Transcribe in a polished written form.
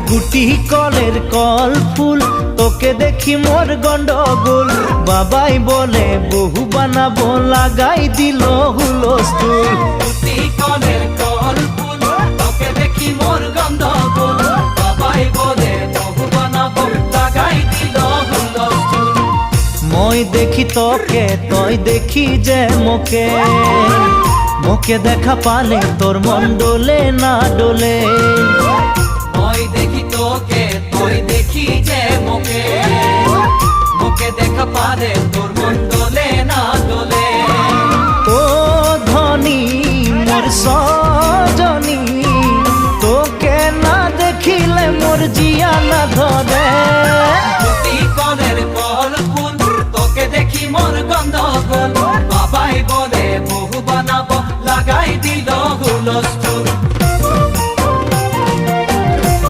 গুটি কলের কল ফুল তোকে দেখি মোর গন্ডগোল বাবাই বলে বহু বানাবো লাগাই দিল হুলস্থুল গুটি কলের কল ফুল তোকে দেখি মোর গন্ডগোল বাবাই বলে বহু বানাবো লাগাই দিল হুলস্থুল মই দেখি তোকে তই দেখি যে মোকে মোকে দেখা পালে তোর মন ডোলে না ডোলে